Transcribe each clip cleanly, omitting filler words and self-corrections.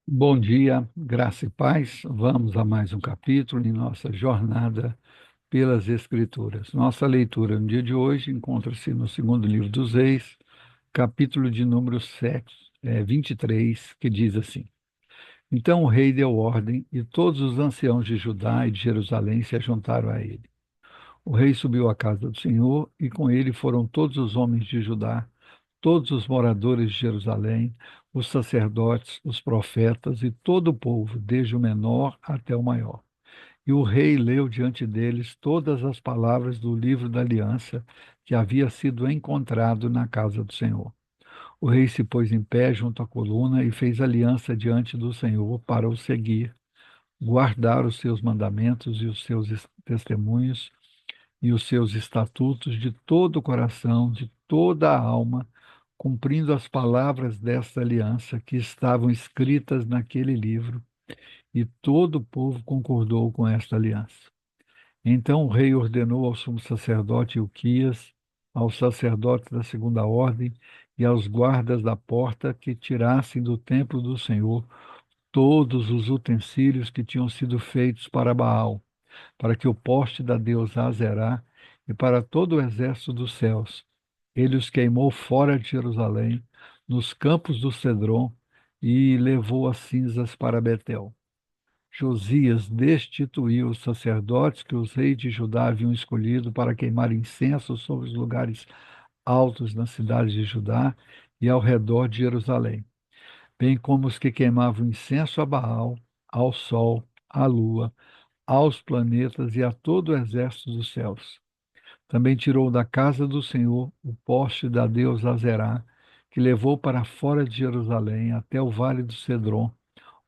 Bom dia, graça e paz. Vamos a mais um capítulo em nossa jornada pelas Escrituras. Nossa leitura no dia de hoje encontra-se no segundo livro dos Reis, capítulo de número 23, que diz assim: Então o rei deu ordem e todos os anciãos de Judá e de Jerusalém se juntaram a ele. O rei subiu à casa do Senhor e com ele foram todos os homens de Judá, todos os moradores de Jerusalém, os sacerdotes, os profetas e todo o povo, desde o menor até o maior. E o rei leu diante deles todas as palavras do livro da aliança que havia sido encontrado na casa do Senhor. O rei se pôs em pé junto à coluna e fez aliança diante do Senhor para o seguir, guardar os seus mandamentos e os seus testemunhos e os seus estatutos de todo o coração, de toda a alma, cumprindo as palavras desta aliança que estavam escritas naquele livro, e todo o povo concordou com esta aliança. Então o rei ordenou ao sumo sacerdote Ilquias, aos sacerdotes da segunda ordem e aos guardas da porta que tirassem do templo do Senhor todos os utensílios que tinham sido feitos para Baal, para que o poste da deusa Azerá e para todo o exército dos céus. Ele os queimou fora de Jerusalém, nos campos do Cedron, e levou as cinzas para Betel. Josias destituiu os sacerdotes que os reis de Judá haviam escolhido para queimar incenso sobre os lugares altos na cidade de Judá e ao redor de Jerusalém, bem como os que queimavam incenso a Baal, ao sol, à lua, aos planetas e a todo o exército dos céus. Também tirou da casa do Senhor o poste da deusa Azerá, que levou para fora de Jerusalém até o vale do Cedron,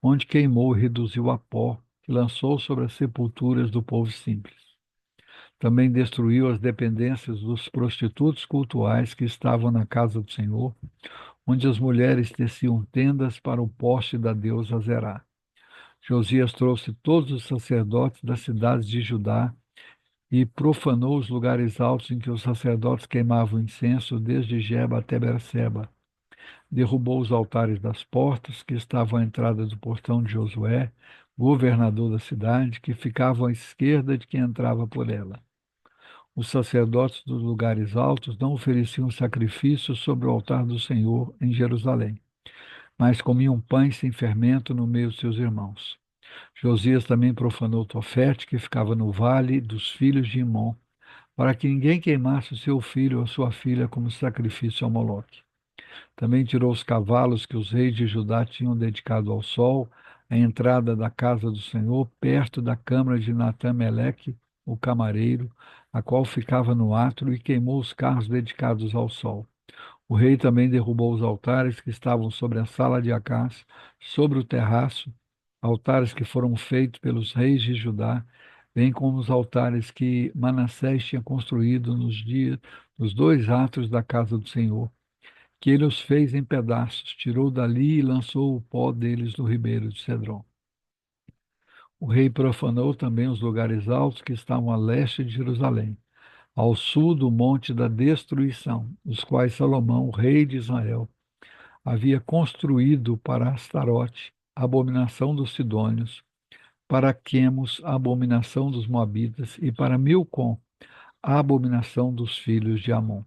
onde queimou e reduziu a pó, que lançou sobre as sepulturas do povo simples. Também destruiu as dependências dos prostitutos cultuais que estavam na casa do Senhor, onde as mulheres teciam tendas para o poste da deusa Azerá. Josias trouxe todos os sacerdotes das cidades de Judá e profanou os lugares altos em que os sacerdotes queimavam incenso, desde Geba até Berseba. Derrubou os altares das portas que estavam à entrada do portão de Josué, governador da cidade, que ficavam à esquerda de quem entrava por ela. Os sacerdotes dos lugares altos não ofereciam sacrifícios sobre o altar do Senhor em Jerusalém, mas comiam pães sem fermento no meio de seus irmãos. Josias também profanou Tofete, que ficava no vale dos filhos de Imom, para que ninguém queimasse o seu filho ou a sua filha como sacrifício a Moloque. Também tirou os cavalos que os reis de Judá tinham dedicado ao sol, à entrada da casa do Senhor, perto da câmara de Natã-Meleque, o camareiro, a qual ficava no átrio, e queimou os carros dedicados ao sol. O rei também derrubou os altares que estavam sobre a sala de Acás, sobre o terraço, altares que foram feitos pelos reis de Judá, bem como os altares que Manassés tinha construído nos dois átrios da casa do Senhor, que ele os fez em pedaços, tirou dali e lançou o pó deles no ribeiro de Cedron. O rei profanou também os lugares altos que estavam a leste de Jerusalém, ao sul do monte da destruição, os quais Salomão, rei de Israel, havia construído para Astarote, a abominação dos sidônios, para Quemos, a abominação dos moabitas, e para Milcom, a abominação dos filhos de Amon.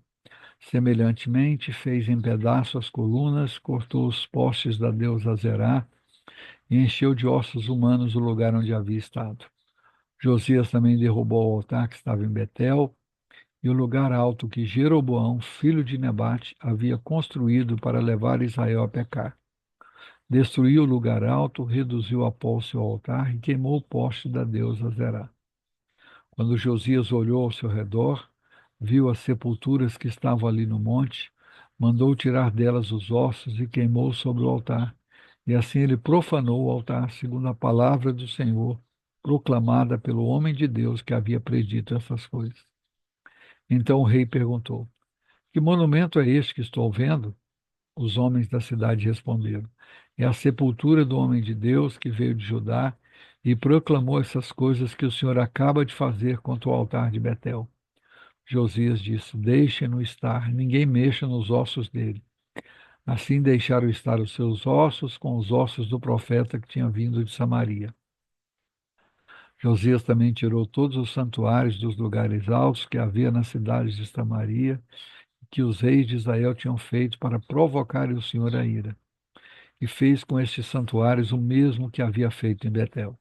Semelhantemente, fez em pedaços as colunas, cortou os postes da deusa Zerá e encheu de ossos humanos o lugar onde havia estado. Josias também derrubou o altar que estava em Betel e o lugar alto que Jeroboão, filho de Nebate, havia construído para levar Israel a pecar. Destruiu o lugar alto, reduziu a pó o seu altar e queimou o poste da deusa Zerá. Quando Josias olhou ao seu redor, viu as sepulturas que estavam ali no monte, mandou tirar delas os ossos e queimou sobre o altar. E assim ele profanou o altar, segundo a palavra do Senhor, proclamada pelo homem de Deus que havia predito essas coisas. Então o rei perguntou: Que monumento é este que estou vendo? Os homens da cidade responderam: É a sepultura do homem de Deus que veio de Judá e proclamou essas coisas que o Senhor acaba de fazer contra o altar de Betel. Josias disse: Deixem-no estar, ninguém mexa nos ossos dele. Assim deixaram estar os seus ossos com os ossos do profeta que tinha vindo de Samaria. Josias também tirou todos os santuários dos lugares altos que havia na cidade de Samaria, que os reis de Israel tinham feito para provocar o Senhor a ira, e fez com estes santuários o mesmo que havia feito em Betel.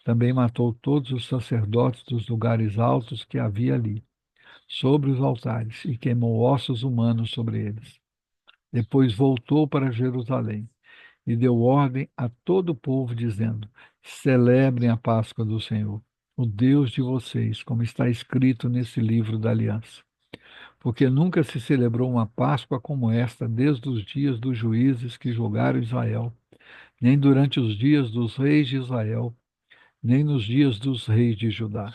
Também matou todos os sacerdotes dos lugares altos que havia ali, sobre os altares, e queimou ossos humanos sobre eles. Depois voltou para Jerusalém e deu ordem a todo o povo, dizendo: Celebrem a Páscoa do Senhor, o Deus de vocês, como está escrito nesse livro da aliança. Porque nunca se celebrou uma Páscoa como esta desde os dias dos juízes que julgaram Israel, nem durante os dias dos reis de Israel, nem nos dias dos reis de Judá.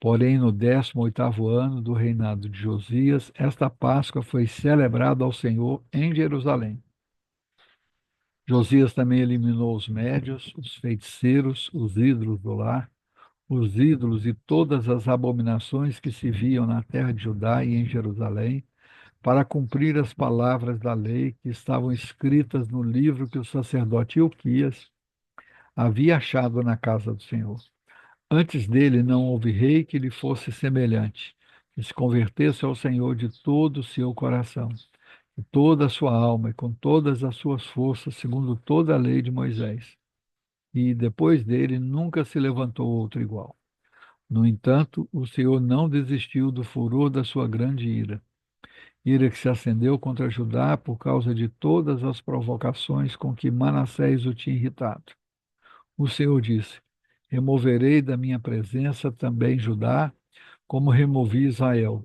Porém, no 18º ano do reinado de Josias, esta Páscoa foi celebrada ao Senhor em Jerusalém. Josias também eliminou os médios, os feiticeiros, os ídolos do lar, os ídolos e todas as abominações que se viam na terra de Judá e em Jerusalém, para cumprir as palavras da lei que estavam escritas no livro que o sacerdote Ilquias havia achado na casa do Senhor. Antes dele não houve rei que lhe fosse semelhante, que se convertesse ao Senhor de todo o seu coração, de toda a sua alma e com todas as suas forças, segundo toda a lei de Moisés. E depois dele nunca se levantou outro igual. No entanto, o Senhor não desistiu do furor da sua grande ira, ira que se acendeu contra Judá por causa de todas as provocações com que Manassés o tinha irritado. O Senhor disse: Removerei da minha presença também Judá, como removi Israel,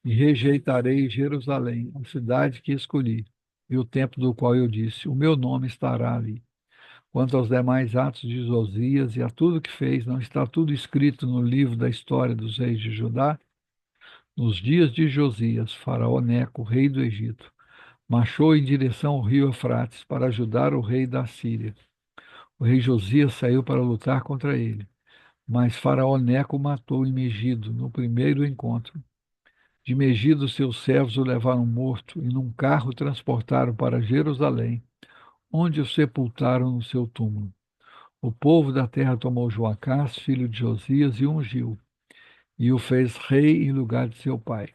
e rejeitarei Jerusalém, a cidade que escolhi, e o templo do qual eu disse: O meu nome estará ali. Quanto aos demais atos de Josias e a tudo que fez, não está tudo escrito no livro da história dos reis de Judá? Nos dias de Josias, Faraó Neco, rei do Egito, marchou em direção ao rio Eufrates para ajudar o rei da Síria. O rei Josias saiu para lutar contra ele, mas Faraó Neco o matou em Megido, no primeiro encontro. De Megido, seus servos o levaram morto e num carro transportaram para Jerusalém, onde o sepultaram no seu túmulo. O povo da terra tomou Joacás, filho de Josias, e o ungiu, e o fez rei em lugar de seu pai.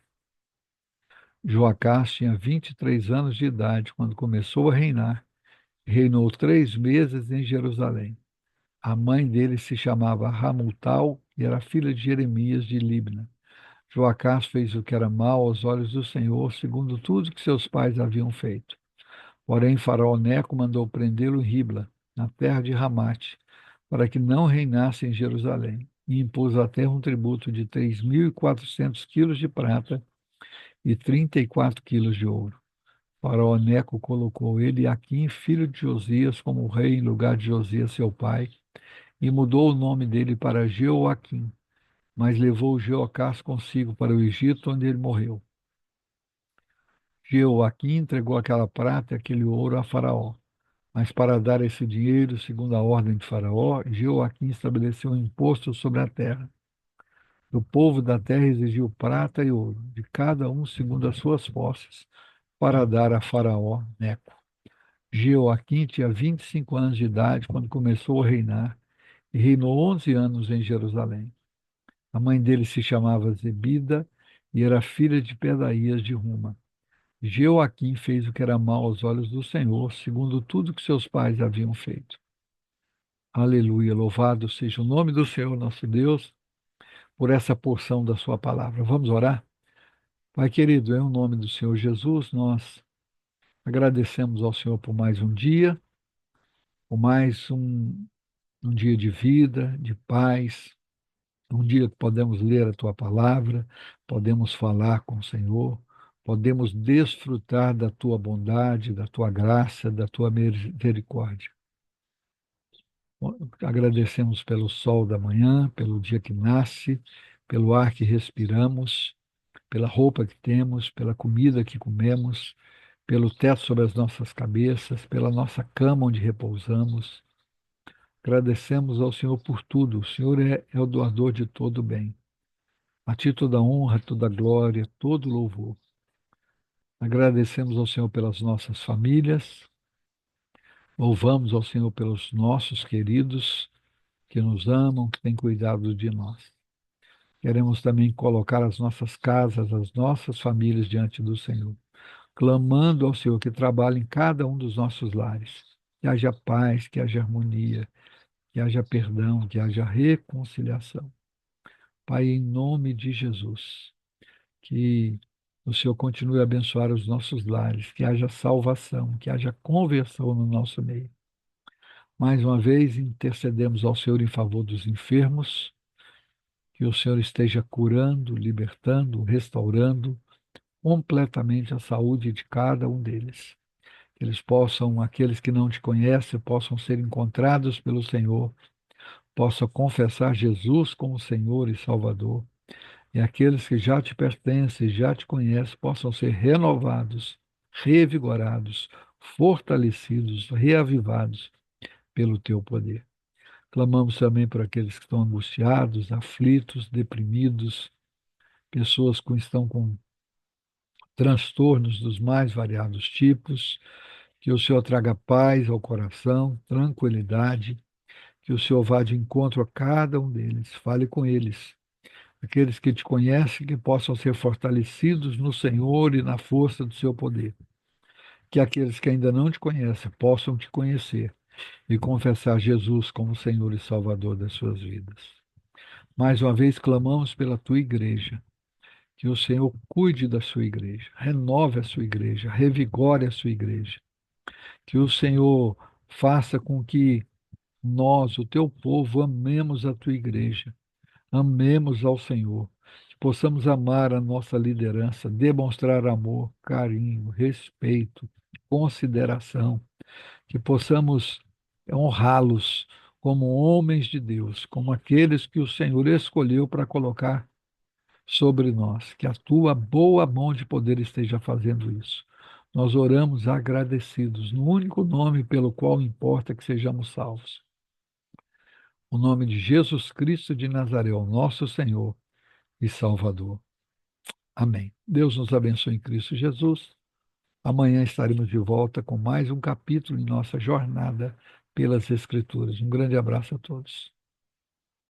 Joacás tinha 23 anos de idade quando começou a reinar. Reinou 3 meses em Jerusalém. A mãe dele se chamava Hamutal e era filha de Jeremias de Libna. Joacás fez o que era mal aos olhos do Senhor, segundo tudo que seus pais haviam feito. Porém, Faraó Neco mandou prendê-lo em Ribla, na terra de Ramate, para que não reinasse em Jerusalém, e impôs à terra um tributo de 3.400 quilos de prata e 34 quilos de ouro. Faraó Neco colocou ele e Aquim, filho de Josias, como rei em lugar de Josias, seu pai, e mudou o nome dele para Jeoaquim, mas levou Jeocás consigo para o Egito, onde ele morreu. Jeoaquim entregou aquela prata e aquele ouro a Faraó. Mas para dar esse dinheiro, segundo a ordem de Faraó, Jeoaquim estabeleceu um imposto sobre a terra. O povo da terra exigiu prata e ouro, de cada um segundo as suas posses, para dar a Faraó Neco. Jeoaquim tinha 25 anos de idade quando começou a reinar e reinou 11 anos em Jerusalém. A mãe dele se chamava Zebida e era filha de Pedaías de Ruma. Jeoaquim fez o que era mal aos olhos do Senhor, segundo tudo que seus pais haviam feito. Aleluia, louvado seja o nome do Senhor nosso Deus por essa porção da sua palavra. Vamos orar? Pai querido, em nome do Senhor Jesus, nós agradecemos ao Senhor por mais um dia, por mais um dia de vida, de paz, um dia que podemos ler a tua palavra, podemos falar com o Senhor, podemos desfrutar da tua bondade, da tua graça, da tua misericórdia. Agradecemos pelo sol da manhã, pelo dia que nasce, pelo ar que respiramos, pela roupa que temos, pela comida que comemos, pelo teto sobre as nossas cabeças, pela nossa cama onde repousamos. Agradecemos ao Senhor por tudo. O Senhor é o doador de todo o bem. A ti toda honra, toda glória, todo louvor. Agradecemos ao Senhor pelas nossas famílias, louvamos ao Senhor pelos nossos queridos que nos amam, que têm cuidado de nós. Queremos também colocar as nossas casas, as nossas famílias diante do Senhor, clamando ao Senhor que trabalhe em cada um dos nossos lares, que haja paz, que haja harmonia, que haja perdão, que haja reconciliação. Pai, em nome de Jesus, que o Senhor continue a abençoar os nossos lares, que haja salvação, que haja conversão no nosso meio. Mais uma vez, intercedemos ao Senhor em favor dos enfermos, que o Senhor esteja curando, libertando, restaurando completamente a saúde de cada um deles. Que eles possam, aqueles que não te conhecem, possam ser encontrados pelo Senhor, possam confessar Jesus como Senhor e Salvador. E aqueles que já te pertencem, já te conhecem, possam ser renovados, revigorados, fortalecidos, reavivados pelo teu poder. Clamamos também por aqueles que estão angustiados, aflitos, deprimidos, pessoas que estão com transtornos dos mais variados tipos, que o Senhor traga paz ao coração, tranquilidade, que o Senhor vá de encontro a cada um deles, fale com eles. Aqueles que te conhecem, que possam ser fortalecidos no Senhor e na força do seu poder. Que aqueles que ainda não te conhecem possam te conhecer e confessar Jesus como Senhor e Salvador das suas vidas. Mais uma vez, clamamos pela tua igreja, que o Senhor cuide da sua igreja, renove a sua igreja, revigore a sua igreja, que o Senhor faça com que nós, o teu povo, amemos a tua igreja, amemos ao Senhor, que possamos amar a nossa liderança, demonstrar amor, carinho, respeito, consideração, que possamos honrá-los como homens de Deus, como aqueles que o Senhor escolheu para colocar sobre nós, que a tua boa mão de poder esteja fazendo isso. Nós oramos agradecidos no único nome pelo qual importa que sejamos salvos. O nome de Jesus Cristo de Nazaré, o nosso Senhor e Salvador. Amém. Deus nos abençoe em Cristo Jesus. Amanhã estaremos de volta com mais um capítulo em nossa jornada pelas Escrituras. Um grande abraço a todos.